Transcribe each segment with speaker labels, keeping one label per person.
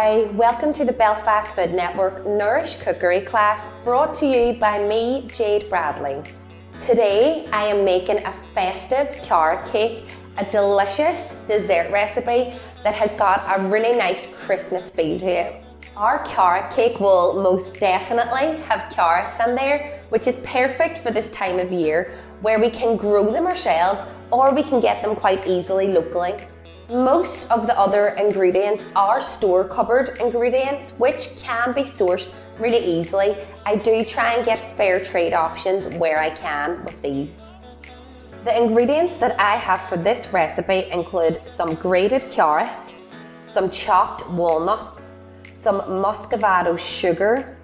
Speaker 1: Hi, welcome to the Belfast Food Network Nourish Cookery class brought to you by me, Jade Bradley. Today I am making a festive carrot cake, a delicious dessert recipe that has got a really nice Christmas feel to it. Our carrot cake will most definitely have carrots in there, which is perfect for this time of year where we can grow them ourselves or we can get them quite easily locally. Most of the other ingredients are store cupboard ingredients which can be sourced really easily. I do try and get fair trade options where I can with these. The ingredients that I have for this recipe include some grated carrot, some chopped walnuts, some muscovado sugar.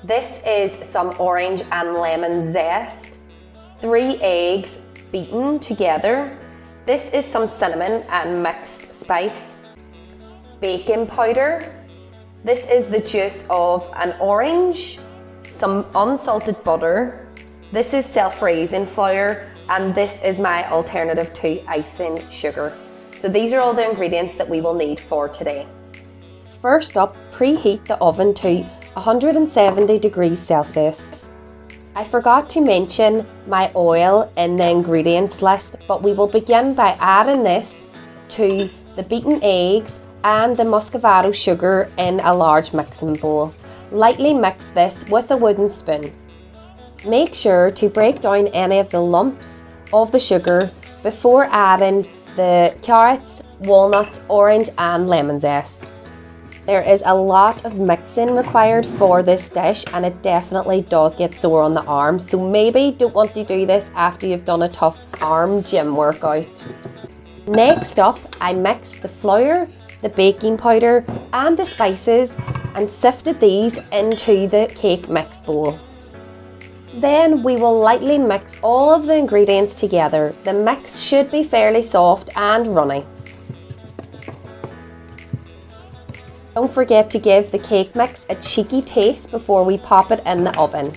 Speaker 1: This is some orange and lemon zest, 3 eggs beaten together. This is some cinnamon and mixed spice, baking powder. This is the juice of an orange, some unsalted butter. This is self-raising flour, and this is my alternative to icing sugar. So these are all the ingredients that we will need for today. First up, preheat the oven to 170 degrees Celsius. I forgot to mention my oil in the ingredients list, but we will begin by adding this to the beaten eggs and the muscovado sugar in a large mixing bowl. Lightly mix this with a wooden spoon. Make sure to break down any of the lumps of the sugar before adding the carrots, walnuts, orange and lemon zest. There is a lot of mixing required for this dish and it definitely does get sore on the arms, so maybe don't want to do this after you've done a tough arm gym workout. Next up, I mixed the flour, the baking powder and the spices and sifted these into the cake mix bowl. Then we will lightly mix all of the ingredients together. The mix should be fairly soft and runny. Don't forget to give the cake mix a cheeky taste before we pop it in the oven.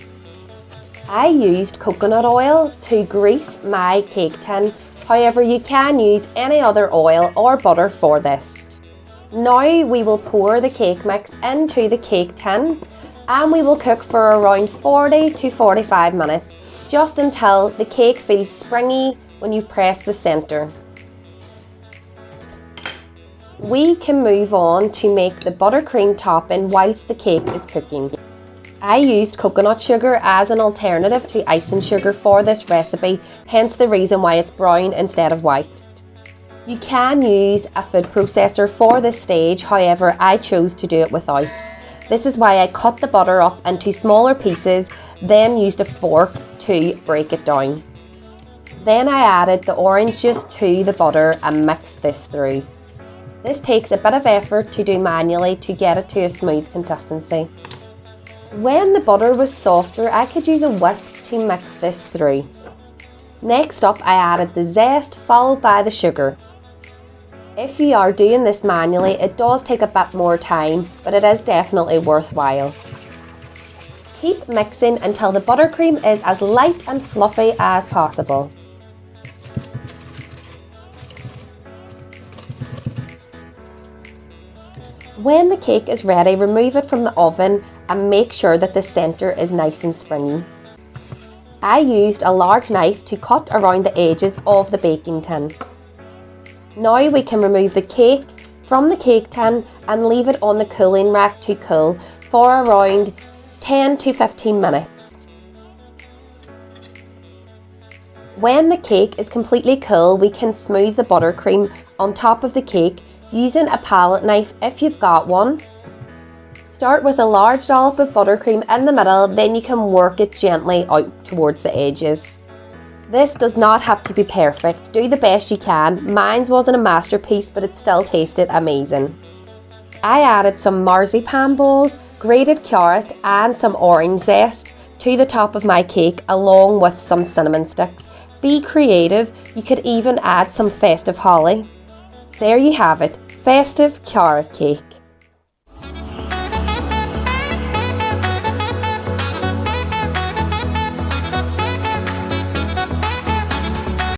Speaker 1: I used coconut oil to grease my cake tin, however you can use any other oil or butter for this. Now we will pour the cake mix into the cake tin and we will cook for around 40 to 45 minutes, just until the cake feels springy when you press the centre. We can move on to make the buttercream topping whilst the cake is cooking. I used coconut sugar as an alternative to icing sugar for this recipe, hence the reason why it's brown instead of white. You can use a food processor for this stage, however I chose to do it without. This is why I cut the butter up into smaller pieces, then used a fork to break it down. Then I added the orange juice to the butter and mixed this through. This takes a bit of effort to do manually to get it to a smooth consistency. When the butter was softer, I could use a whisk to mix this through. Next up, I added the zest followed by the sugar. If you are doing this manually, it does take a bit more time, but it is definitely worthwhile. Keep mixing until the buttercream is as light and fluffy as possible. When the cake is ready, remove it from the oven and make sure that the centre is nice and springy. I used a large knife to cut around the edges of the baking tin. Now we can remove the cake from the cake tin and leave it on the cooling rack to cool for around 10 to 15 minutes. When the cake is completely cool, we can smooth the buttercream on top of the cake using a palette knife if you've got one. Start with a large dollop of buttercream in the middle, then you can work it gently out towards the edges. This does not have to be perfect, do the best you can. Mine wasn't a masterpiece, but it still tasted amazing. I added some marzipan balls, grated carrot and some orange zest to the top of my cake along with some cinnamon sticks. Be creative, you could even add some festive holly. There you have it, festive carrot cake.